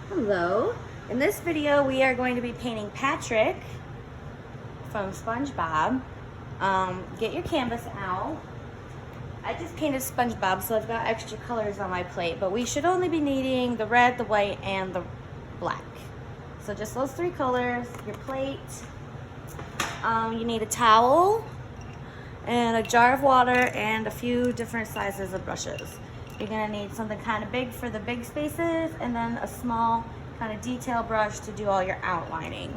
Hello. In this video, we are going to be painting Patrick from SpongeBob. Get your canvas out. I just painted SpongeBob, so I've got extra colors on my plate, but we should only be needing the red, the white, and the black. So just those three colors, your plate. You need a towel and a jar of water and a few different sizes of brushes. You're gonna need something kind of big for the big spaces and then a small kind of detail brush to do all your outlining.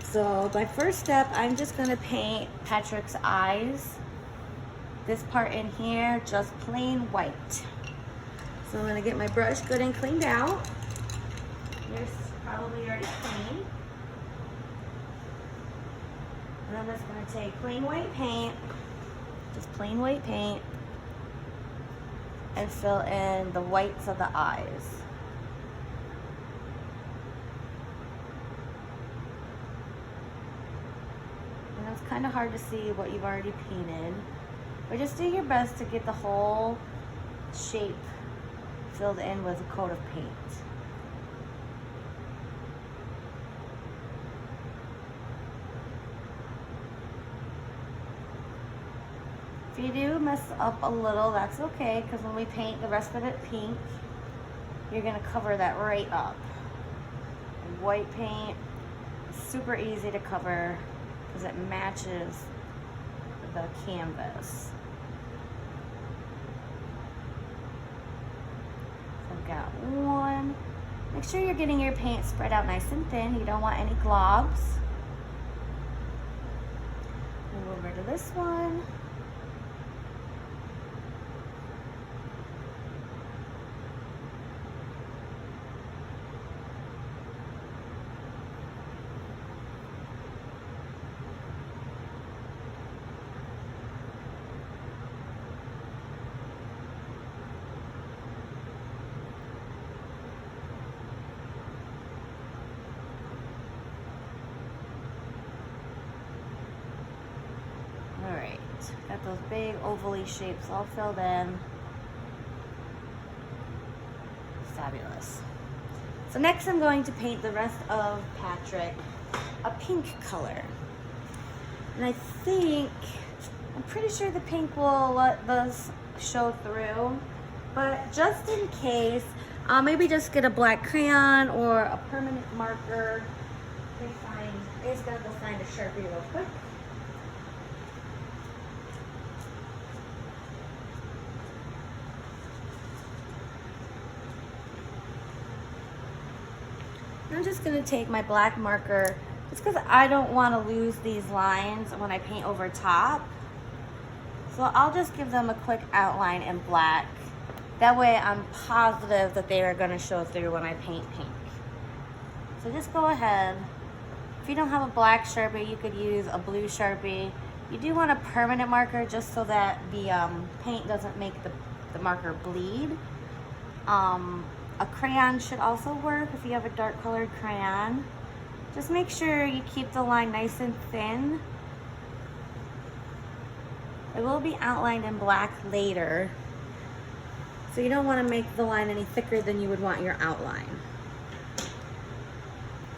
So my first step, I'm just gonna paint Patrick's eyes. This part in here, just plain white. So I'm gonna get my brush good and cleaned out. Yours is probably already clean. And I'm just gonna take plain white paint, just plain white paint, and fill in the whites of the eyes. And it's kind of hard to see what you've already painted, but just do your best to get the whole shape filled in with a coat of paint. If you do mess up a little, that's okay, because when we paint the rest of it pink, you're gonna cover that right up. And white paint is super easy to cover because it matches the canvas. So I've got one. Make sure you're getting your paint spread out nice and thin. You don't want any globs. Move over to this one. Alright, got those big ovally shapes all filled in. Fabulous. So next I'm going to paint the rest of Patrick a pink color. And I'm pretty sure the pink will let this show through. But just in case, maybe just get a black crayon or a permanent marker. I just gotta go find a Sharpie real quick. I'm just gonna take my black marker just because I don't want to lose these lines when I paint over top. So I'll just give them a quick outline in black. That way I'm positive that they are gonna show through when I paint pink. So just go ahead. If you don't have a black Sharpie, you could use a blue Sharpie. You do want a permanent marker just so that the paint doesn't make the marker bleed. A crayon should also work if you have a dark colored crayon. Just make sure you keep the line nice and thin. It will be outlined in black later, so you don't want to make the line any thicker than you would want your outline.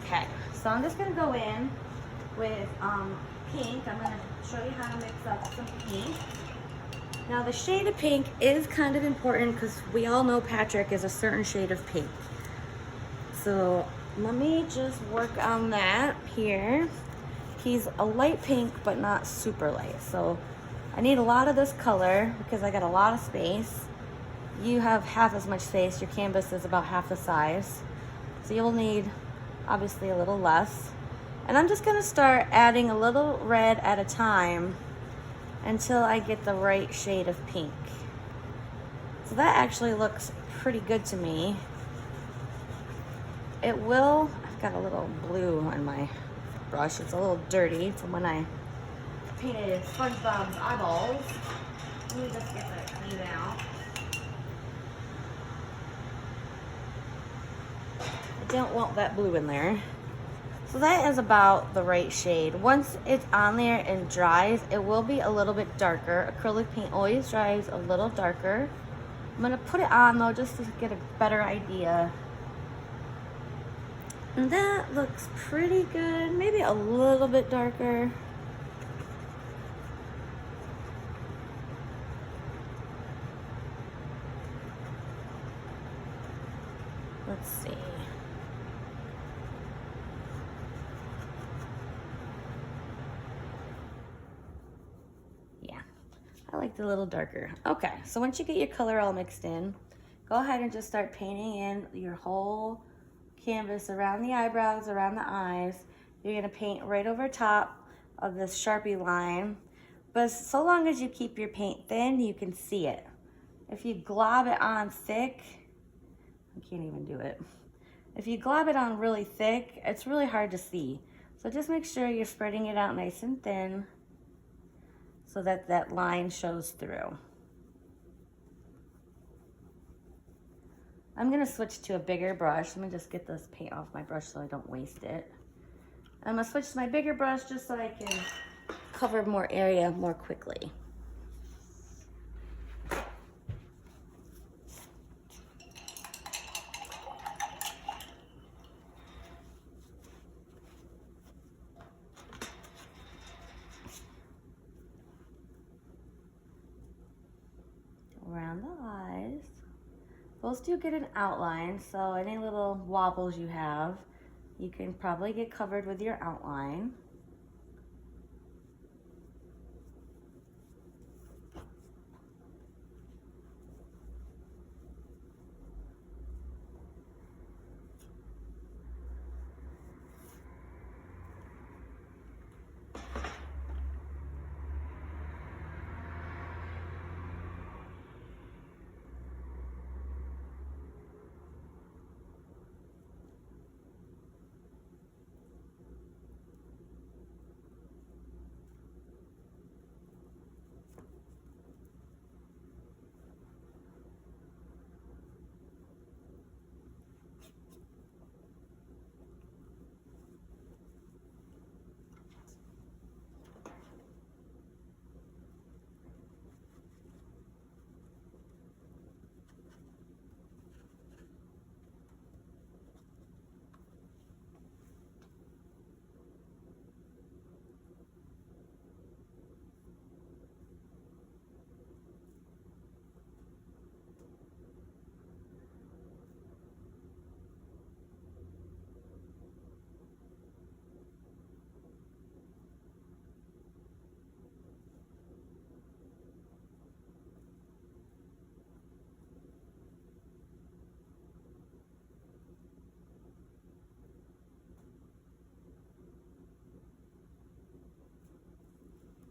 Okay, so I'm just going to go in with pink. I'm going to show you how to mix up some pink. Now the shade of pink is kind of important because we all know Patrick is a certain shade of pink. So let me just work on that here. He's a light pink, but not super light. So I need a lot of this color because I got a lot of space. You have half as much space. Your canvas is about half the size. So you'll need obviously a little less. And I'm just gonna start adding a little red at a time until I get the right shade of pink. So that actually looks pretty good to me. I've got a little blue on my brush. It's a little dirty from when I painted SpongeBob's eyeballs. Let me just get that cleaned out. I don't want that blue in there. So that is about the right shade. Once it's on there and dries, it will be a little bit darker. Acrylic paint always dries a little darker. I'm gonna put it on though just to get a better idea And that looks pretty good. Maybe a little bit darker. Let's see. Yeah, I like it a little darker. Okay, so once you get your color all mixed in, go ahead and just start painting in your whole canvas around the eyebrows, around the eyes. You're gonna paint right over top of this Sharpie line, but so long as you keep your paint thin, you can see it. If you glob it on thick, I can't even do it. If you glob it on really thick, it's really hard to see. So just make sure you're spreading it out nice and thin so that that line shows through. I'm gonna switch to a bigger brush. Let me just get this paint off my brush so I don't waste it. I'm gonna switch to my bigger brush just so I can cover more area more quickly. Around the eyes. Those do get an outline, so any little wobbles you have, you can probably get covered with your outline.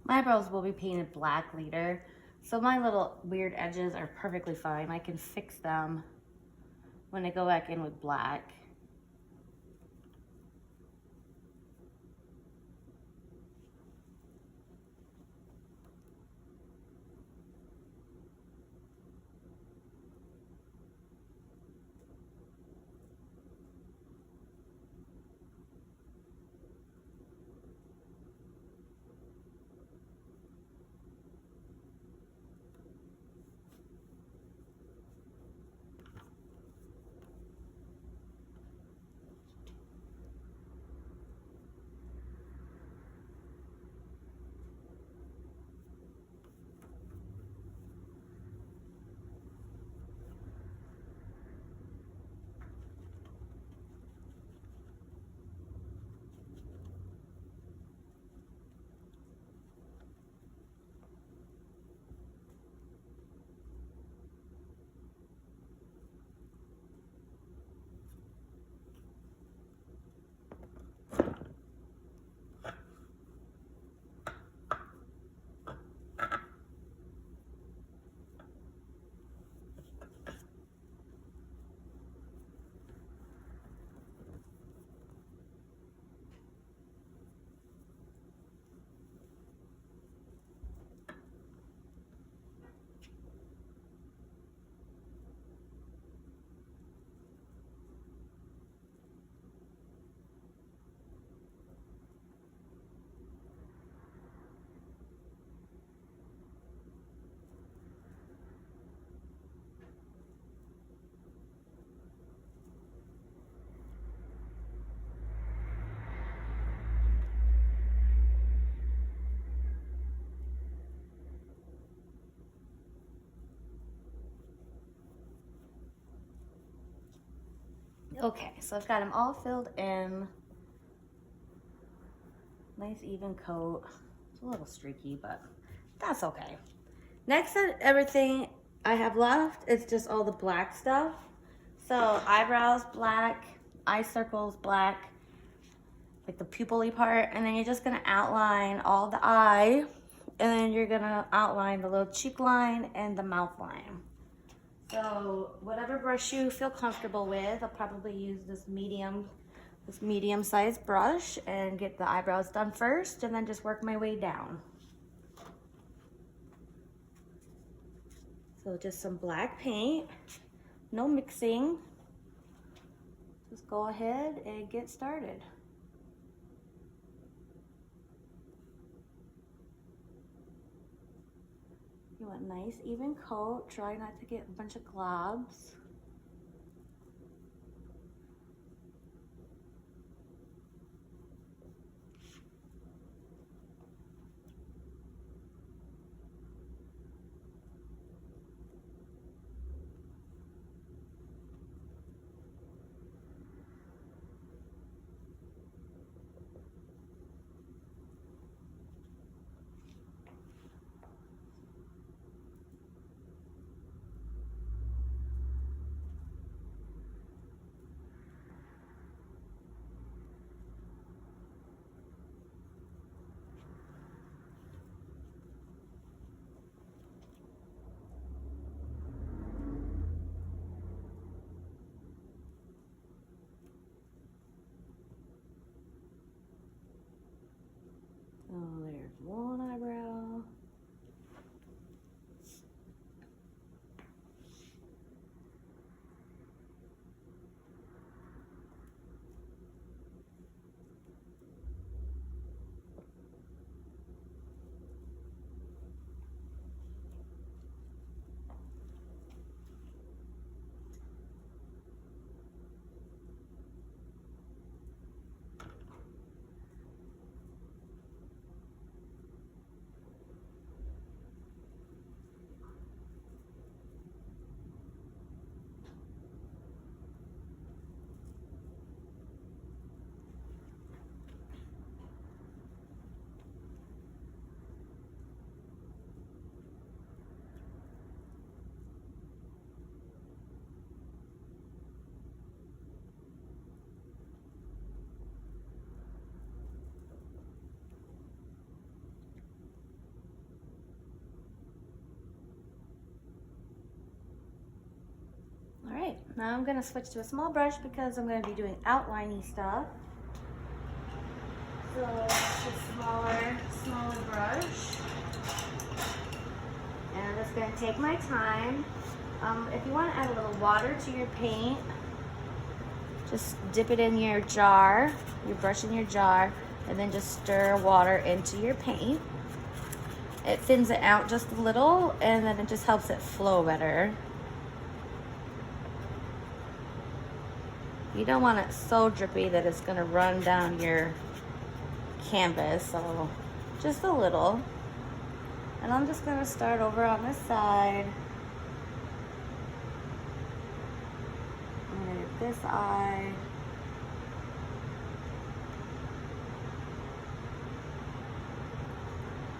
My eyebrows will be painted black later, so my little weird edges are perfectly fine. I can fix them when I go back in with black. Okay, so I've got them all filled in. Nice even coat. It's a little streaky, but that's okay. Next on everything I have left is just all the black stuff. So eyebrows, black, eye circles, black, like the pupil-y part, and then you're just gonna outline all the eye, and then you're gonna outline the little cheek line and the mouth line. So whatever brush you feel comfortable with, I'll probably use this medium-sized brush and get the eyebrows done first, and then just work my way down. So just some black paint, no mixing. Just go ahead and get started. You want a nice even coat. Try not to get a bunch of globs. Oh, there's one eyebrow. All right, now I'm gonna switch to a small brush because I'm gonna be doing outlining stuff. So a smaller brush. And I'm just gonna take my time. If you wanna add a little water to your paint, just dip it in your jar, your brush in your jar, and then just stir water into your paint. It thins it out just a little, and then it just helps it flow better. You don't want it so drippy that it's gonna run down your canvas, so just a little. And I'm just gonna start over on this side. I'm gonna get this eye.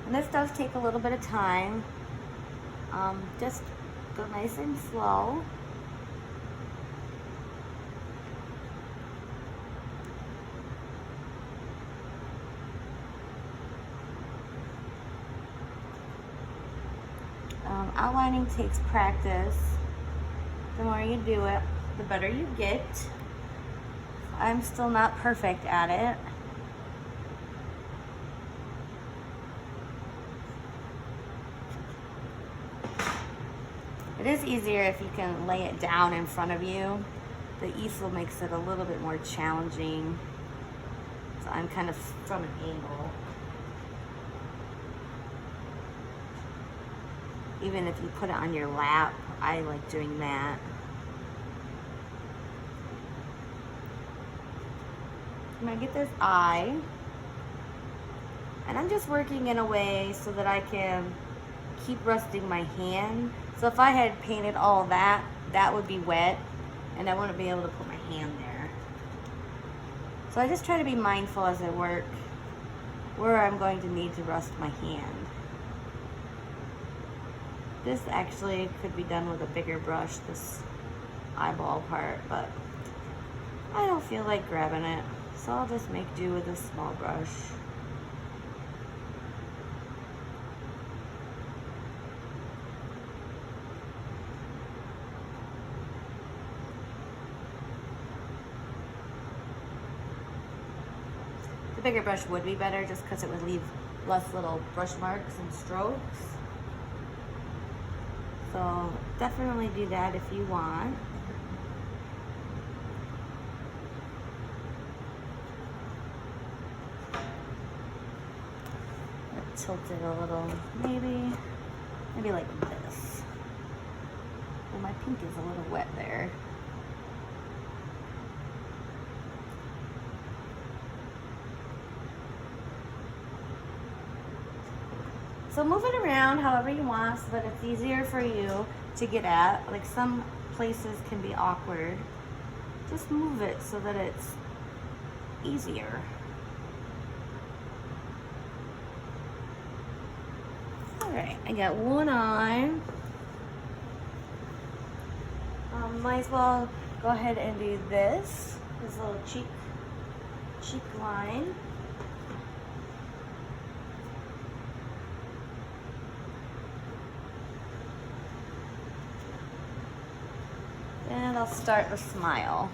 And this does take a little bit of time. Just go nice and slow. Outlining takes practice. The more you do it, the better you get. I'm still not perfect at it. It is easier if you can lay it down in front of you. The easel makes it a little bit more challenging. So I'm kind of from an angle. Even if you put it on your lap, I like doing that. I'm gonna get this eye, and I'm just working in a way so that I can keep resting my hand. So if I had painted all that, that would be wet, and I wouldn't be able to put my hand there. So I just try to be mindful as I work where I'm going to need to rest my hand. This actually could be done with a bigger brush, this eyeball part, but I don't feel like grabbing it, so I'll just make do with this small brush. The bigger brush would be better just because it would leave less little brush marks and strokes. So definitely do that if you want. Tilt it a little, maybe like this. Well, my pink is a little wet there. So move it around however you want so that it's easier for you to get at. Like some places can be awkward. Just move it so that it's easier. Alright, I got one eye. Might as well go ahead and do this little cheek line. And I'll start the smile.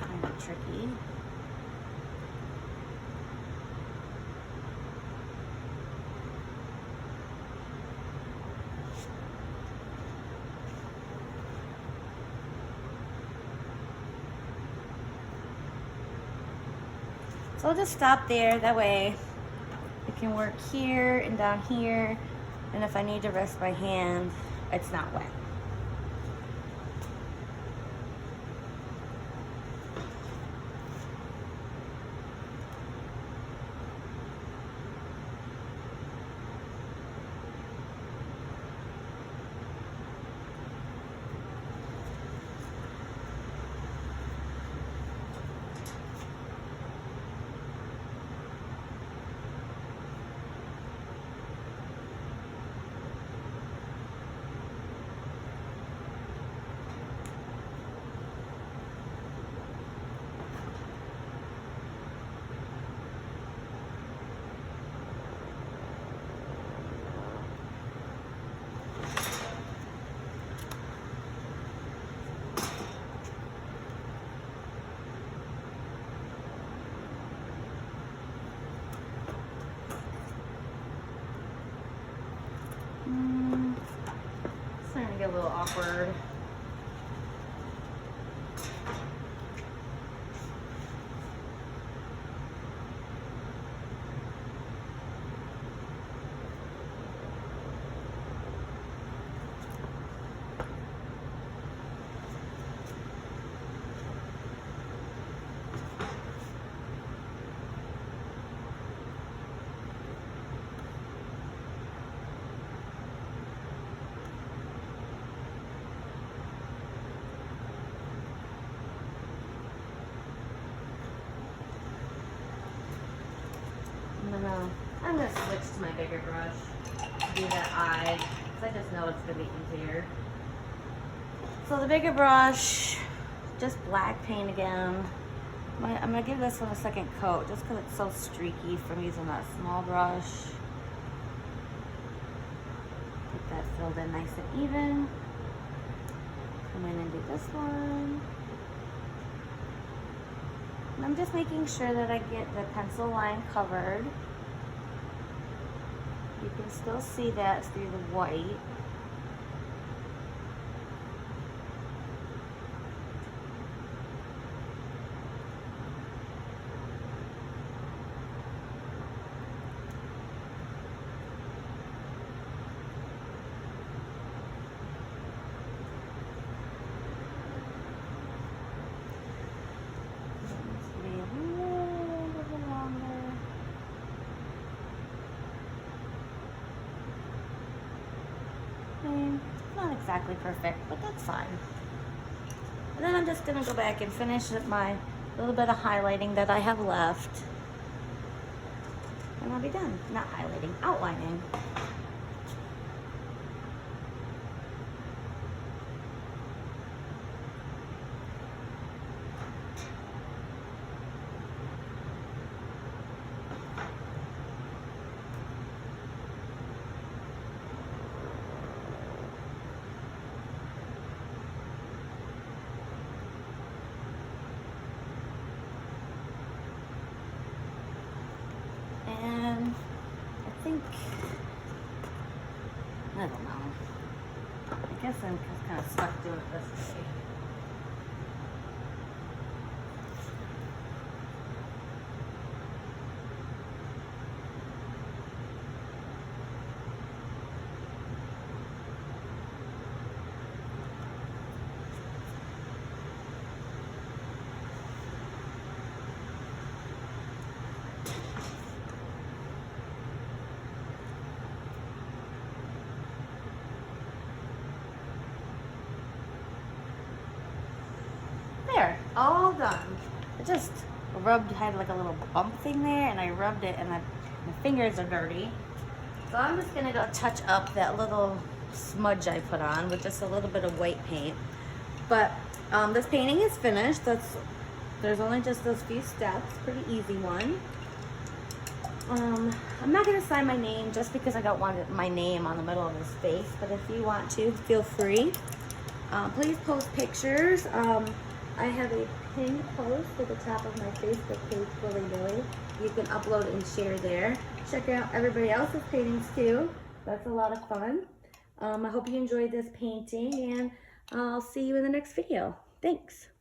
Kind of tricky. So I'll just stop there, that way it can work here and down here, and if I need to rest my hand, it's not wet. Starting to get a little awkward. I'm gonna switch to my bigger brush to do that eye, because I just know it's gonna be easier. So the bigger brush, just black paint again. I'm gonna give this one a second coat just because it's so streaky from using that small brush. Get that filled in nice and even. Come in and do this one. And I'm just making sure that I get the pencil line covered. You can still see that through the white. exactly perfect, but that's fine. And then I'm just gonna go back and finish my little bit of highlighting that I have left. And I'll be done. Not highlighting, outlining. And I think, I don't know. I guess I'm just kind of stuck doing it this way. There, all done. I just had like a little bump thing there, and I rubbed it, and my fingers are dirty. So I'm just gonna go touch up that little smudge I put on with just a little bit of white paint. But this painting is finished. There's only just those few steps, pretty easy one. I'm not gonna sign my name just because I don't want my name on the middle of his face, but if you want to, feel free. Please post pictures. I have a pinned post at the top of my Facebook page, Willy-Nilly. You can upload and share there. Check out everybody else's paintings too. That's a lot of fun. I hope you enjoyed this painting, and I'll see you in the next video. Thanks.